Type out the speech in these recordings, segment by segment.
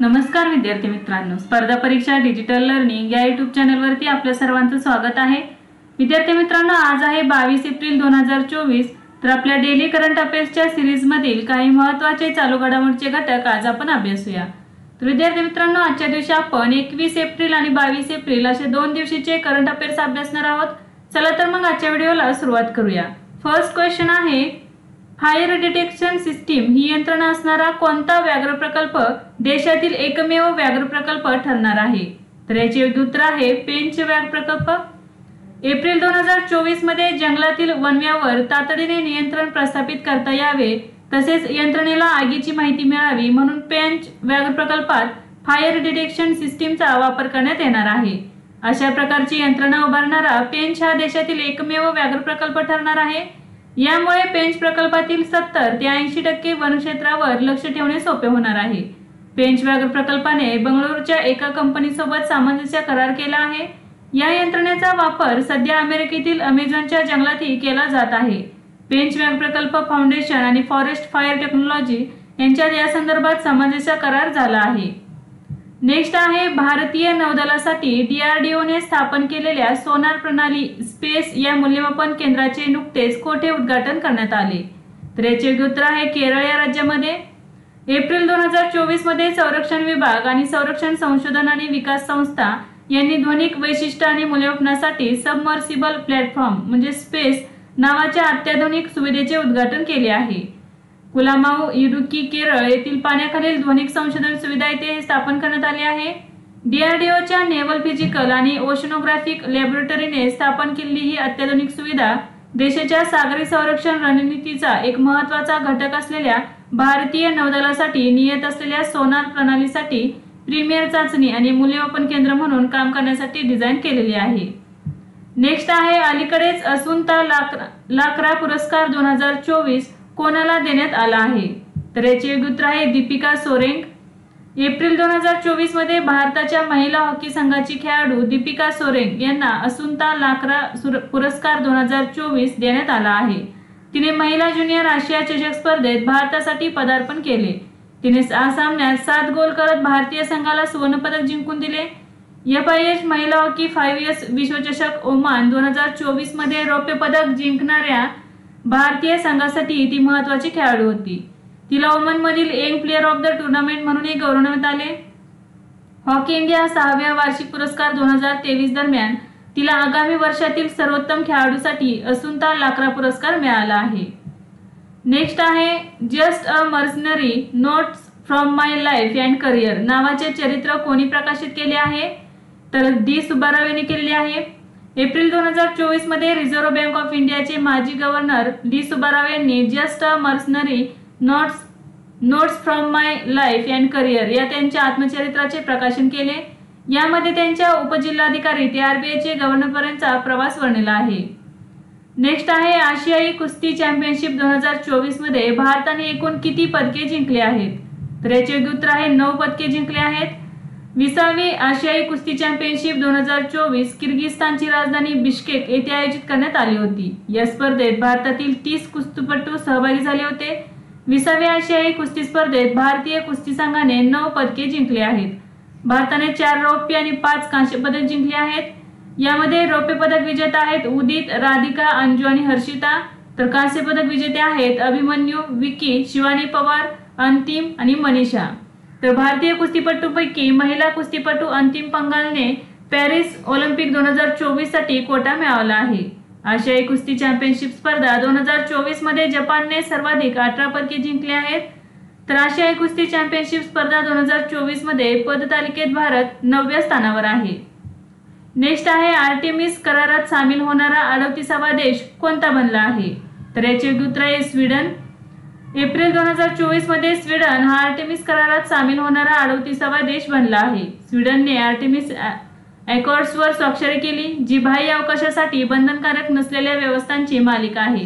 नमस्कार विद्यार्थी मित्रांनो, स्पर्धा परीक्षा डिजिटल लर्निंग या यूट्यूब चॅनलवरती आपल्या सर्वांचं स्वागत आहे। विद्यार्थी मित्रांनो, आज आहे 22 एप्रिल 2024। तर आपल्या डेली करंट अफेअर्सच्या सीरीज मधील काही महत्त्वाचे चालू घडामोडींचे घटक आज आपण अभ्यासूया। तर विद्यार्थी मित्रांनो, आजच्या दिवशी आपण 21 एप्रिल आणि 22 एप्रिल असे 2 दिवशीचे करंट अफेअर्स अभ्यासणार आहोत। चला तर मग आजच्या व्हिडिओला सुरुवात करूया। फर्स्ट क्वेश्चन आहे, फायर डिटेक्शन सिस्टीम ही यंत्रणा असणारा कोणता व्याघ्र प्रकल्प देशातील एकमेव व्याघ्र प्रकल्प ठरणार आहे? तर याचे उत्तर आहे पेंच व्याघ्र प्रकल्प। एप्रिल 2024 मध्ये जंगलातील वणव्यावर तातडीने नियंत्रण प्रस्थापित करता यावे तसेच यंत्रणेला आगीची माहिती मिळावी म्हणून पेंच व्याघ्र प्रकल्पात फायर डिटेक्शन सिस्टीमचा वापर करण्यात येणार आहे। अशा प्रकारची यंत्रणा उभारणारा पेंच हा देशातील एकमेव व्याघ्र प्रकल्प ठरणार आहे। यामुळे पेंच प्रकल्पातील 70 ते 80% वनक्षेत्रावर लक्ष ठेवणे सोपे होणार आहे। पेंच व्याघ्र प्रकल्पाने बंगळुरूच्या एका कंपनीसोबत सामंजस्य करार केला आहे। या यंत्रणेचा वापर सध्या अमेरिकेतील अमेझॉनच्या जंगलातही केला जात आहे। पेंच व्याघ्र प्रकल्प फाउंडेशन आणि फॉरेस्ट फायर टेक्नॉलॉजी यांच्यात या संदर्भात सामंजस्य करार झाला आहे। नेक्स्ट आहे, भारतीय नौदलासाठी DRDOने स्थापन केलेल्या सोनार प्रणाली स्पेस या मूल्यमापन केंद्राचे नुकतेच कोठे उद्घाटन करण्यात आले? तर याचे उत्तर आहे केरळ या राज्यामध्ये। एप्रिल 2024 मध्ये संरक्षण विभाग आणि संरक्षण संशोधन आणि विकास संस्था यांनी ध्वनिक वैशिष्ट्य आणि मूल्यमापनासाठी सबमर्सिबल प्लॅटफॉर्म म्हणजे स्पेस नावाच्या अत्याधुनिक सुविधेचे उद्घाटन केले आहे। कुलामाऊ इडुक्की केरळ येथील पाण्याखालील ध्वनिक संशोधन सुविधा येथे स्थापन करण्यात आली आहे। DRDOच्या नेव्हल फिजिकल आणि ओशनोग्राफिक लॅबोरेटरीने स्थापन केलेली ही अत्याधुनिक सुविधा देशाच्या सागरी संरक्षण रणनीतीचा एक महत्त्वाचा घटक असलेल्या भारतीय नौदलासाठी नियत असलेल्या सोनार प्रणालीसाठी प्रीमियर चाचणी आणि मूल्यमापन केंद्र म्हणून काम करण्यासाठी डिझाईन केलेली आहे। नेक्स्ट आहे, अलीकडेच असुंता लाक्रा पुरस्कार 2024 कोणाला देण्यात आला आहे? तर याचे उत्तर आहे दीपिका सोरेंग। एप्रिल 2024 मध्ये भारताच्या महिला हॉकी संघाची खेळाडू दीपिका सोरेंग यांना असुंता लाक्रा पुरस्कार 2024 देण्यात आला आहे। तिने महिला ज्युनियर आशिया चषक स्पर्धेत भारतासाठी पदार्पण केले। तिने 6 सामन्यात 7 गोल करत भारतीय संघाला सुवर्ण पदक जिंकून दिले। FIH महिला हॉकी 5S विश्वचषक ओमान 2024 मध्ये रौप्य पदक जिंकणाऱ्या भारतीय संघासाठी ती महत्त्वाची खेळाडू होती। तिला ओमान मधील young player of the tournament म्हणूनही गौरवण्यात आले। हॉकी इंडिया 6व्या वार्षिक पुरस्कार 2023 दरम्यान तिला आगामी वर्षातील सर्वोत्तम खेळाडूसाठी असुंता लाक्रा पुरस्कार मिळाला आहे। नेक्स्ट आहे, just a mercenary notes from my life and career नावाचे चरित्र कोणी प्रकाशित केले आहे? तर D सुब्बाराव यांनी केलेले आहे। एप्रिल 2024 मध्ये रिझर्व्ह बँक ऑफ इंडियाचे माजी गव्हर्नर D सुब्बाराव यांनी just a mercenary notes from my life and career या त्यांच्या आत्मचरित्राचे प्रकाशन केले। यामध्ये त्यांच्या उपजिल्हाधिकारी ते RBIचे गव्हर्नर पर्यंतचा प्रवास वर्णिला आहे। नेक्स्ट आहे, आशियाई कुस्ती चॅम्पियनशिप 2024 मध्ये भारताने एकूण किती पदके जिंकली आहेत? तर याचे उत्तर आहे 9 पदके जिंकली आहेत। 20वी आशियाई कुस्ती चॅम्पियनशिप 2024 किर्गिस्तानची राजधानी बिश्केक येथे आयोजित करण्यात आली होती। या स्पर्धेत भारतातील 30 कुस्तीपटू सहभागी झाले होते। 20व्या आशियाई कुस्ती स्पर्धेत भारतीय कुस्ती संघाने 9 पदके जिंकली आहेत। भारताने 4 रौप्य आणि 5 कांस्य पदक जिंकली आहेत। यामध्ये रौप्य पदक विजेता आहेत उदित, राधिका, अंजू आणि हर्षिता, तर कांस्य पदक विजेते आहेत अभिमन्यू, विकी, शिवानी पवार, अंतिम आणि मनीषा। तर भारतीय कुस्तीपटूपैकी महिला कुस्तीपटू अंतिम पंगालने पॅरिस ऑलिम्पिक 2024 साठी कोटा मिळवला आहे। आशियाई कुस्ती चॅम्पियनशिप स्पर्धा 2024 मध्ये जपानने सर्वाधिक 18 पदके जिंकली आहेत। तर आशियाई कुस्ती चॅम्पियनशिप स्पर्धा 2024 मध्ये पदतालिकेत भारत 9व्या स्थानावर आहे। नेक्स्ट आहे, आर्टेमिस करारात सामील होणारा 38वा देश कोणता बनला आहे? तर याचे उत्तर आहे स्वीडन। एप्रिल 2024 मध्ये स्वीडन हा आर्टेमिस करारात सामील होणारा 38वा देश बनला आहे। स्वीडनने आर्टेमिस अकॉर्ड्सवर स्वाक्षरी केली, जी बाह्य अवकाशासाठी बंधनकारक नसलेल्या व्यवस्थांची मालिका आहे।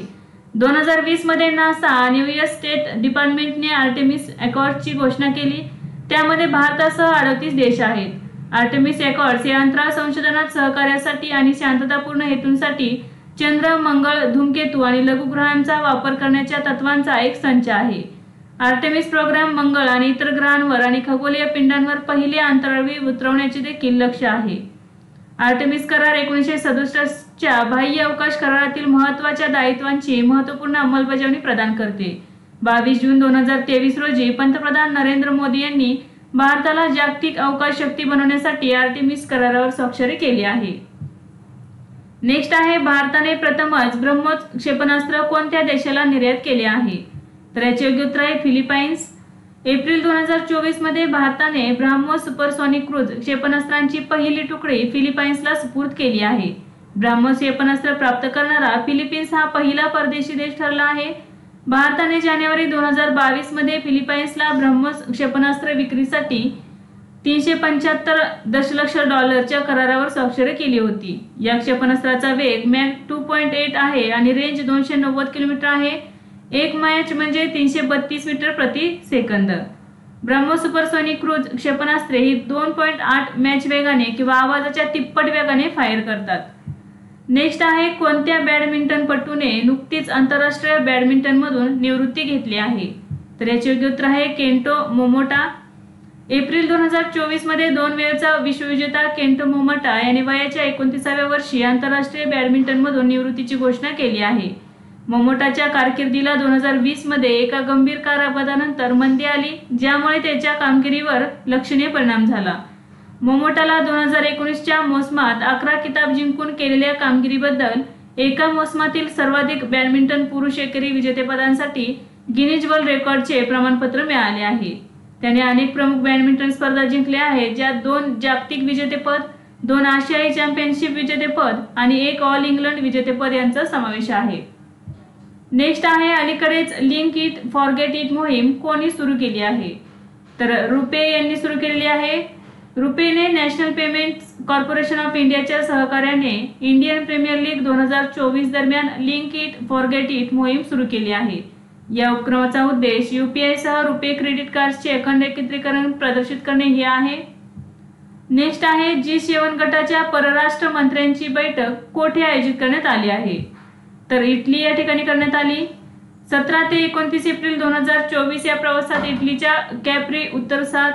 2020 मध्ये नासा आणि US स्टेट डिपार्टमेंटने आर्टेमिस अकॉर्ड्सची घोषणा केली। त्यामध्ये भारतासह 38 देश आहेत। आर्टेमिस अकॉर्ड्स हे अंतराळ संशोधनात सहकार्यासाठी आणि शांततापूर्ण हेतूंसाठी चंद्र, मंगळ, धूमकेतू आणि लघुग्रहांचा वापर करण्याच्या तत्वांचा एक संच आहे। आर्टेमिस प्रोग्राम मंगळ आणि इतर ग्रहांवर आणि खगोलीय पिंडांवर पहिले अंतराळवीर उतरवण्याचे देखील लक्ष्य आहे। आर्टेमिस करार 1967च्या बाह्य अवकाश करारातील महत्त्वाच्या दायित्वांची महत्त्वपूर्ण अंमलबजावणी प्रदान करते। 22 जून 2023 रोजी पंतप्रधान नरेंद्र मोदी यांनी भारताला जागतिक अवकाश शक्ती बनवण्यासाठी आर्टेमिस करारावर स्वाक्षरी केली आहे। नेक्स्ट आहे, भारताने प्रथमच ब्रह्मोस क्षेपणास्त्र कोणत्या देशाला निर्यात केले आहे? तर याचे योग्य उत्तर आहे फिलिपाईन्स। एप्रिल 2024 मध्ये भारताने ब्रह्मोस सुपरसॉनिक क्रूझ क्षेपणास्त्रांची पहिली तुकडी फिलिपाईन्सला सुपूर्द केली आहे। ब्रह्मोस क्षेपणास्त्र प्राप्त करणारा फिलिपाईन्स हा पहिला परदेशी देश ठरला आहे। भारताने जानेवारी 2022 मध्ये फिलिपाईन्सला ब्रह्मोस क्षेपणास्त्र विक्रीसाठी $375 दशलक्ष करारावर स्वाक्षरी केली होती। या क्षेपणास्त्राचा वेग मॅक 2.8 आहे आणि रेंज 290 किलोमीटर आहे। एक मॅच म्हणजे 332 मीटर प्रति सेकंद। ब्रह्मोस सुपरसॉनिक क्रूझ क्षेपणास्त्रे ही 2.8 मॅच वेगाने किंवा आवाजाच्या तिप्पट वेगाने फायर करतात। नेक्स्ट आहे, कोणत्या बॅडमिंटनपटूने नुकतीच आंतरराष्ट्रीय बॅडमिंटनमधून निवृत्ती घेतली आहे? तर याचे योग्य उत्तर आहे केंटो मोमोटा। एप्रिल 2024 मध्ये 2 वेळचा विश्वविजेता केंटो मोमोटा याने वयाच्या 29व्या वर्षी आंतरराष्ट्रीय बॅडमिंटनमधून निवृत्तीची घोषणा केली आहे। मोमोटाच्या कारकिर्दीला 2020 मध्ये एका गंभीर कार अपघातानंतर मंदी आली, ज्यामुळे त्याच्या कामगिरीवर लक्षणीय परिणाम झाला। मोमोटाला 2019च्या मोसमात 11 किताब जिंकून केलेल्या कामगिरीबद्दल एका मोसमातील सर्वाधिक बॅडमिंटन पुरुष एकेरी विजेतेपदांसाठी गिनीज वर्ल्ड रेकॉर्डचे प्रमाणपत्र मिळाले आहे। त्याने अनेक प्रमुख बॅडमिंटन स्पर्धा जिंकल्या आहेत, ज्यात 2 जागतिक विजेतेपद, 2 आशियाई चॅम्पियनशिप विजेतेपद आणि 1 ऑल इंग्लंड विजेतेपद यांचा समावेश आहे। नेक्स्ट आहे, अलीकडेच लिंक इट फॉरगेट इट मोहीम कोणी सुरू केली आहे? तर रुपे यांनी सुरू केलेली आहे। रुपेने नॅशनल पेमेंट्स कॉर्पोरेशन ऑफ इंडियाच्या सहकार्याने इंडियन प्रीमियर लीग 2024 दरम्यान लिंक इट फॉरगेट इट मोहीम सुरू केली आहे। या उपक्रमाचा उद्देश UPI सह रुपे क्रेडिट कार्ड्सचे अखंड एकत्रीकरण प्रदर्शित करणे हे आहे। नेक्स्ट आहे, G7 गटाच्या परराष्ट्र मंत्र्यांची बैठक कोठे आयोजित करण्यात आली आहे? तर इटली या ठिकाणी करण्यात आली। 17 ते 29 एप्रिल 2024 या प्रवासात इटलीच्या कॅप्री उत्तर 7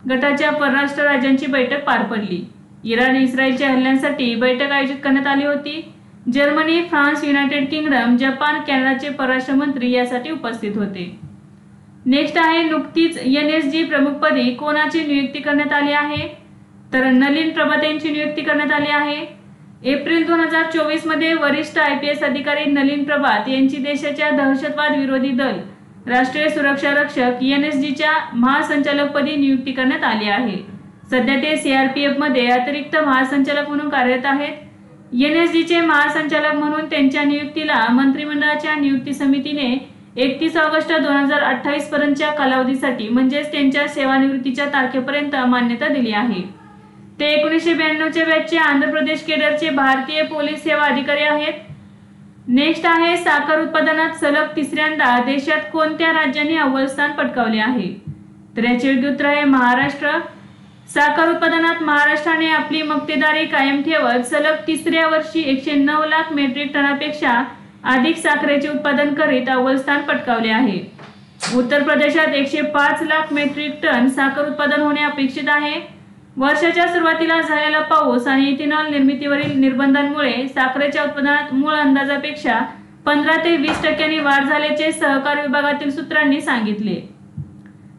गटाच्या परराष्ट्र राज्यांची बैठक पार पडली। इराण इस्रायलच्या हल्ल्यांसाठी बैठक आयोजित करण्यात आली होती। Germany, France, United Kingdom, Japan, कॅनडाचे परराष्ट्र मंत्री यासाठी उपस्थित होते। नेक्स्ट आहे, नुकतीच NSG प्रमुखपदी कोणाची नियुक्ती करण्यात आली आहे? तर नलिन प्रभात यांची नियुक्ती करण्यात आली आहे। एप्रिल 2024 मध्ये वरिष्ठ IPS अधिकारी नलिन प्रभात यांची देशाच्या दहशतवाद विरोधी दल राष्ट्रीय सुरक्षा रक्षक NSGच्या महासंचालकपदी नियुक्ती करण्यात आली आहे। सध्या ते CRPF मध्ये अतिरिक्त महासंचालक म्हणून कार्यरत आहेत। NSGचे महासंचालक म्हणून त्यांच्या नियुक्तीला मंत्रिमंडळाच्या नियुक्ती समितीने 31 ऑगस्ट 2028 पर्यंतच्या कालावधीसाठी म्हणजेच त्यांच्या सेवानिवृत्तीच्या तारखेपर्यंत मान्यता दिली आहे। ते 1992च्या बॅचचे आंध्र प्रदेश केडरचे भारतीय पोलीस सेवा अधिकारी आहेत। नेक्स्ट आहे, साखर उत्पादनात सलग 3ऱ्यांदा देशात कोणत्या राज्याने अव्वल स्थान पटकावले आहे? तर याचे योग्य उत्तर आहे महाराष्ट्र। साखर उत्पादनात महाराष्ट्राने आपली मक्तेदारी कायम ठेवत सलग 3ऱ्या वर्षी 109 लाख मेट्रिक टनापेक्षा अधिक साखरेचे उत्पादन करीत अव्वल स्थान पटकावले आहे। उत्तर प्रदेशात 105 लाख मेट्रिक टन साखर उत्पादन होणे अपेक्षित आहे। वर्षाच्या सुरुवातीला झालेला पाऊस आणि इथेनॉल निर्मितीवरील निर्बंधांमुळे साखरेच्या उत्पादनात मूळ अंदाजापेक्षा 15 ते 20% वाढ झाल्याचे सहकार विभागातील सूत्रांनी सांगितले।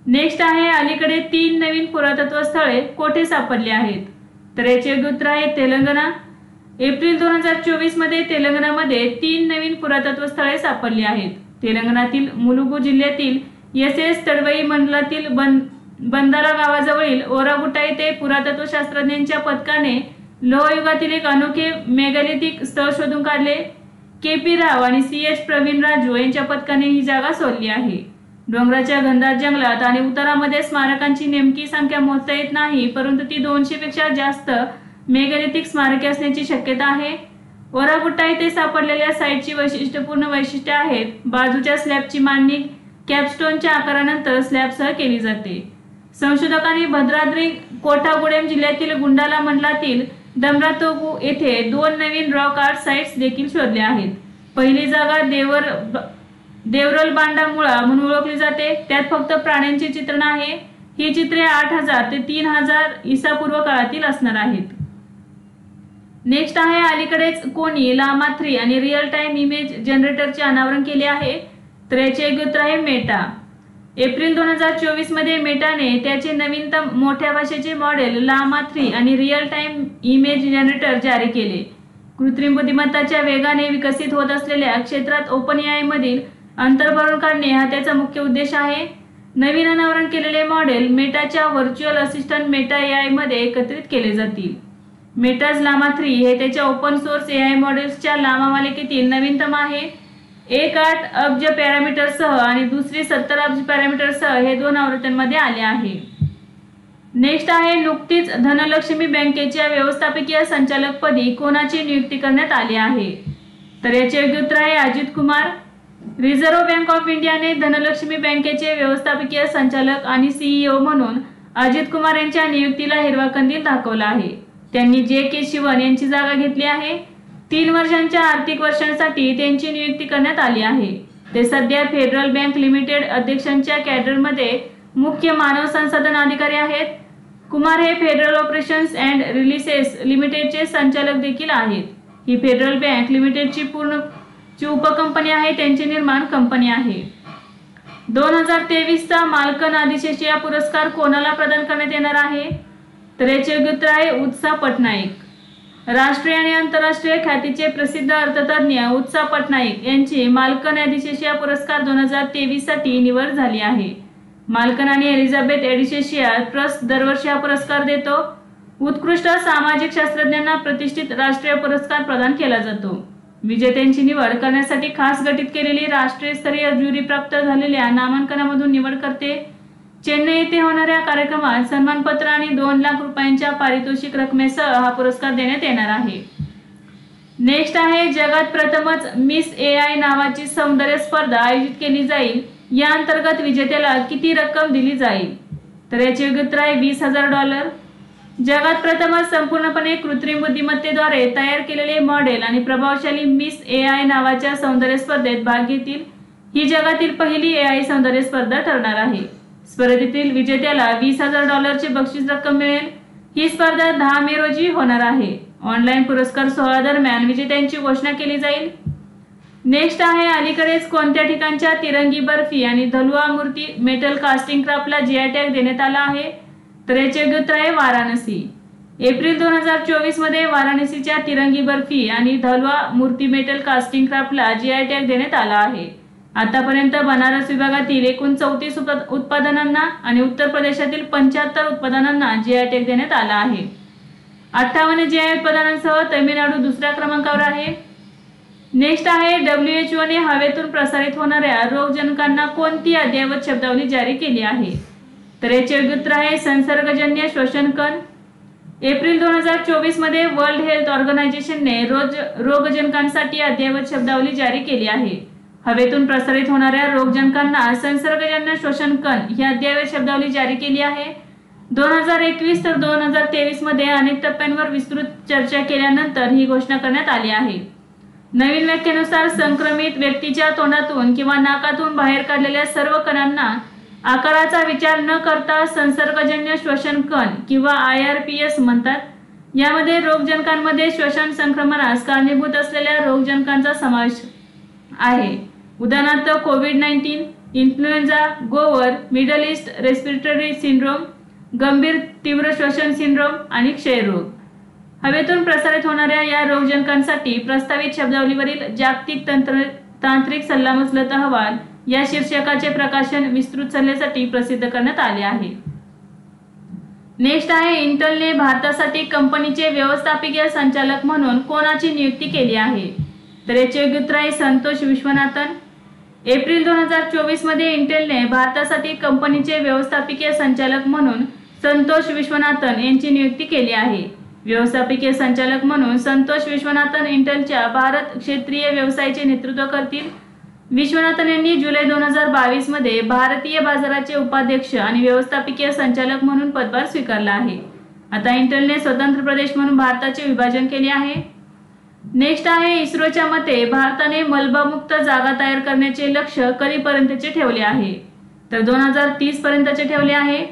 नेक्स्ट आहे, अलीकडे 3 नवीन पुरातत्व स्थळे कोठे सापडली आहेत? तर याचे योग्य उत्तर आहे तेलंगणा। एप्रिल 2024 मध्ये तेलंगणामध्ये 3 नवीन पुरातत्व स्थळे सापडली आहेत। तेलंगणातील मुलुगू जिल्ह्यातील SS तडवई मंडलातील बंदारा गावाजवळील ओरागुट्टा येथे पुरातत्व शास्त्रज्ञांच्या पथकाने लोहयुगातील एक अनोखे मेगालिथिक स्थळ शोधून काढले। KP राव आणि CH प्रवीण राजू यांच्या पथकाने ही जागा शोधली आहे। डोंगराच्या घनदाट जंगलात आणि उतारामध्ये स्मारकांची नेमकी संख्या मोजता येत नाही, परंतु ती 200 पेक्षा जास्त मेगालिथिक स्मारके असण्याची शक्यता आहे। ओरागुट्टा येथे सापडलेल्या साइटची वैशिष्ट्यपूर्ण वैशिष्ट्ये आहेत। बाजूच्या स्लॅबची मांडणी कॅपस्टोनच्या आकारानंतर स्लॅबसह केली जाते। संशोधकांनी भद्राद्री कोठागुडेम जिल्ह्यातील गुंडाला मंडलातील दमरातोगु येथे 2 नवीन रॉक आर्ट साइट्स देखील शोधल्या आहेत। पहिली जागा देवरल बांडामुळा म्हणून ओळखली जाते। त्यात फक्त प्राण्यांचे चित्रण आहे। ही चित्रे 8000 ते 3000 ईसापूर्व काळातील असणार आहेत। नेक्स्ट आहे अलीकडेच कोणी लामा 3 आणि रिअल टाइम इमेज जनरेटरचे अनावरण केले आहे? तर याचे योग्य उत्तर आहे मेटा। एप्रिल 2024 मध्ये मेटाने त्याचे नवीनतम मोठ्या भाषेचे मॉडेल लामा 3 आणि रिअल टाइम इमेज जनरेटर जारी केले। कृत्रिम बुद्धिमत्ताच्या वेगाने विकसित होत असलेल्या क्षेत्रात ओपन एआय मधील अंतर भरून काढणे हा त्याचा मुख्य उद्देश आहे। नवीन अनावरण केलेले मॉडेल मेटाच्या व्हर्च्युअल असिस्टंट मेटा एआय मध्ये एकत्रित केले जातील। मेटाज लामा 3 हे त्याच्या ओपन सोर्स एआय मॉडेल्सच्या लामा मालिकेतील नवीनतम आहे। 1.8 अब्ज पॅरामीटरसह आणि दुसरी 70 अब्ज पॅरामीटरसह हे 2 आवृत्त्यांमध्ये आले आहे। नेक्स्ट आहे नुकतीच धनलक्ष्मी बँकेच्या व्यवस्थापकीय संचालकपदी कोणाची नियुक्ती करण्यात आली आहे? तर याचे योग्य उत्तर आहे Ajit Kumar. Reserve bank of इंडियाने धनलक्ष्मी बँकेचे व्यवस्थापकीय संचालक आणि सीईओ म्हणून अजित कुमार यांच्या नियुक्तीला हिरवा कंदील दाखवला आहे। त्यांनी जे.के. शिवन यांची जागा घेतली आहे। 3 वर्षांच्या आर्थिक वर्षांसाठी त्यांची नियुक्ती करण्यात आली आहे। ते सध्या फेडरल बँक लिमिटेड अध्यक्षांच्या कॅडरमध्ये मुख्य मानव संसाधन अधिकारी आहेत। कुमार हे फेडरल ऑपरेशन्स अँड रिलीसेस लिमिटेडचे संचालक देखील आहेत। ही फेडरल बँक लिमिटेडची पूर्णची उपकंपनी आहे, त्यांची निर्माण कंपनी आहे। 2023चा मालकन अधिशेषिया पुरस्कार कोणाला प्रदान करण्यात येणार आहे? तर याचे योग्य उत्तर आहे उत्साह पटनाईक। राष्ट्रीय आणि आंतरराष्ट्रीय ख्यातीचे प्रसिद्ध अर्थतज्ञ उत्साह पटनाईक यांची मालकन अधिशेषिया पुरस्कार 2023 साठी निवड झाली आहे। मालकन आणि एलिझाबेथ एडिशेशिया ट्रस्ट दरवर्षी हा पुरस्कार देतो। उत्कृष्ट सामाजिक शास्त्रज्ञांना प्रतिष्ठित राष्ट्रीय पुरस्कार प्रदान केला जातो। विजेत्यांची निवड करण्यासाठी खास गठीत केलेली राष्ट्रीय स्तरीय ज्युरी प्राप्त झालेल्या नामांकनामधून निवड करते। चेन्नई येथे होणाऱ्या कार्यक्रमात सन्मानपत्र आणि 2 लाख रुपयांच्या पारितोषिक रकमेसह हा पुरस्कार देण्यात येणार आहे। नेक्स्ट आहे जगात प्रथमच मिस एआय नावाची सौंदर्य स्पर्धा आयोजित केली जाईल। या अंतर्गत विजेत्याला किती रक्कम दिली जाईल? तर याचे योग्य उत्तर आहे $20,000। जगात प्रथमच संपूर्णपणे कृत्रिम बुद्धिमत्तेद्वारे तयार केलेले मॉडेल आणि प्रभावशाली मिस एआय नावाच्या सौंदर्य स्पर्धेत भाग घेतील। ही जगातील पहिली एआय सौंदर्य स्पर्धा ठरणार आहे। स्पर्धेतील विजेत्याला $20,000 बक्षीस रक्कम मिळेल। ही स्पर्धा 10 मे रोजी होणार आहे। ऑनलाईन पुरस्कार सोहळा दरम्यान विजेत्यांची घोषणा केली जाईल। नेक्स्ट आहे अलीकडेच कोणत्या ठिकाणच्या तिरंगी बर्फी आणि धलुआ मूर्ती मेटल कास्टिंग क्राफ्टला जीआय टॅग देण्यात आला आहे? तर याचे योग्य उत्तर आहे वाराणसी। एप्रिल 2024 मध्ये वाराणसीच्या तिरंगी बर्फी आणि धलुआ मूर्ती मेटल कास्टिंग क्राफ्टला जीआय टॅग देण्यात आला आहे। आतापर्यंत बनारस विभागातील एकूण 34 उत्पादनांना आणि उत्तर प्रदेशातील 75 उत्पादनांना जीआय टॅग देण्यात आला आहे। 58 जीआय उत्पादनांसह तामिळनाडू दुसऱ्या क्रमांकावर आहे। नेक्स्ट आहे WHO ने हवेतून प्रसारित होणाऱ्या रोगजनकांना कोणती अद्ययावत शब्दावली जारी केली आहे? तर याचे योग्य उत्तर आहे संसर्गजन्य श्वसन कण। एप्रिल 2024 मध्ये वर्ल्ड हेल्थ ऑर्गनायझेशनने रोगजनकांसाठी अद्ययावत शब्दावली जारी केली आहे। हवेतून प्रसारित होणाऱ्या रोगजनकांना संसर्गजन्य श्वसन कण ही अद्ययावत शब्दावली जारी केली आहे। 2021 तर 2023 मध्ये अनेक टप्प्यांवर विस्तृत चर्चा केल्यानंतर ही घोषणा करण्यात आली आहे। नवीन व्याख्येनुसार संक्रमित व्यक्तीच्या तोंडातून किंवा नाकातून बाहेर काढलेल्या सर्व कणांना आकाराचा विचार न करता संसर्गजन्य श्वसन कण किंवा IRPS म्हणतात। यामध्ये रोगजनकांमध्ये श्वसन संक्रमणास कारणीभूत असलेल्या रोगजनकांचा समावेश आहे। उदाहरणार्थ कोविड-19, इन्फ्लुएन्झा, गोवर, मिडल ईस्ट रेस्पिरेटरी सिंड्रोम, गंभीर तीव्र श्वसन सिंड्रोम आणि क्षयरोग। हवेतून प्रसारित होणाऱ्या या रोगजनकांसाठी प्रस्तावित शब्दावलीवरील जागतिक तांत्रिक सल्लामसलत अहवाल या शीर्षकाचे प्रकाशन विस्तृत सल्ल्यासाठी प्रसिद्ध करण्यात आले आहे। नेक्स्ट आहे इंटेलने भारतासाठी कंपनीचे व्यवस्थापकीय संचालक म्हणून कोणाची नियुक्ती केली आहे? तर याचे योग्य उत्तर आहे संतोष विश्वनाथन। एप्रिल 2024 मध्ये इंटेलने भारतासाठी कंपनीचे व्यवस्थापकीय संचालक म्हणून संतोष विश्वनाथन यांची नियुक्ती केली आहे। व्यवस्थापकीय संचालक म्हणून संतोष विश्वनाथन इंटेलच्या भारत क्षेत्रीय व्यवसायाचे नेतृत्व करतील। विश्वनाथन यांनी जुलै 2022 मध्ये भारतीय बाजाराचे उपाध्यक्ष आणि व्यवस्थापकीय संचालक म्हणून पदभार स्वीकारला आहे। आता इंटेलने स्वतंत्र प्रदेश म्हणून भारताचे विभाजन केले आहे। नेक्स्ट आहे इस्रोच्या मते भारताने मलबामुक्त जागा तयार करण्याचे लक्ष्य कधीपर्यंतचे ठेवले आहे? तर 2030 पर्यंतचे ठेवले आहे.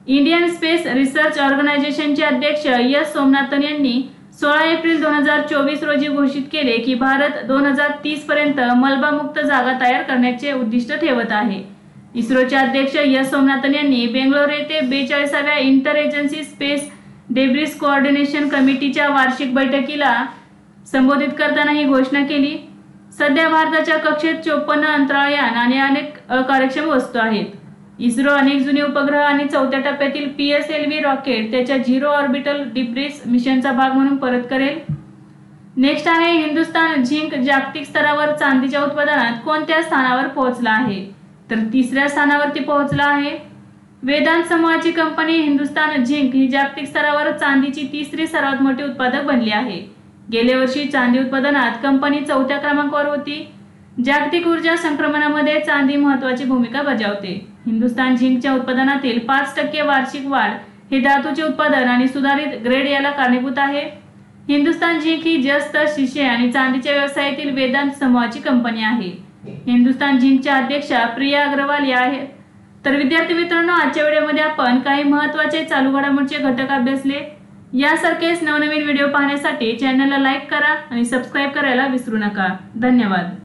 इंडियन स्पेस रिसर्च ऑर्गनायझेशनचे अध्यक्ष एस सोमनाथन यांनी 16 एप्रिल 2024 रोजी घोषित केले की भारत 2030 पर्यंत मलबामुक्त जागा तयार करण्याचे उद्दिष्ट ठेवत आहे. इस्रोचे अध्यक्ष एस सोमनाथन यांनी बेंगळुरू येथे 42व्या inter agency space debris coordination कमिटीच्या वार्षिक बैठकीला संबोधित करताना ही घोषणा केली. सध्या भारताच्या कक्षेत 54 अंतराळयान आणि अनेक अकार्यक्षम वस्तू आहेत. इस्रो अनेक जुने उपग्रह आणि चौथ्या टप्प्यातील PSLV रॉकेट त्याच्या झिरो ऑर्बिटल डिब्रिस मिशनचा भाग म्हणून परत करेल. नेक्स्ट आहे हिंदुस्तान झिंक जागतिक स्तरावर चांदीच्या उत्पादनात कोणत्या स्थानावर पोहोचला आहे? तर 3ऱ्या स्थानावरती पोहोचला आहे. वेदांत समूहाची कंपनी हिंदुस्तान झिंक ही जागतिक स्तरावर चांदीची 3री सर्वात मोठी उत्पादक बनली आहे. गेल्या वर्षी चांदी उत्पादनात कंपनी 4थ्या क्रमांकावर होती. जागतिक ऊर्जा संक्रमणामध्ये चांदी महत्त्वाची भूमिका बजावते. हिंदुस्तान झिंकच्या उत्पादनातील 5% वार्षिक वाढ हे धातूचे उत्पादन आणि सुधारित ग्रेड याला कारणीभूत आहे. हिंदुस्तान झिंक ही जस्त, शिसे आणि चांदीच्या व्यवसायातील वेदांत समूहाची कंपनी आहे. हिंदुस्तान झिंकच्या अध्यक्षा प्रिया अग्रवाल या आहेत. तर विद्यार्थी मित्रांनो, आजच्या व्हिडिओमध्ये आपण काही महत्त्वाचे चालू घडामोडीचे घटक अभ्यासले. यासारखेच नवनवीन व्हिडिओ पाहण्यासाठी चॅनलला लाईक करा आणि सबस्क्राईब करायला विसरू नका. धन्यवाद.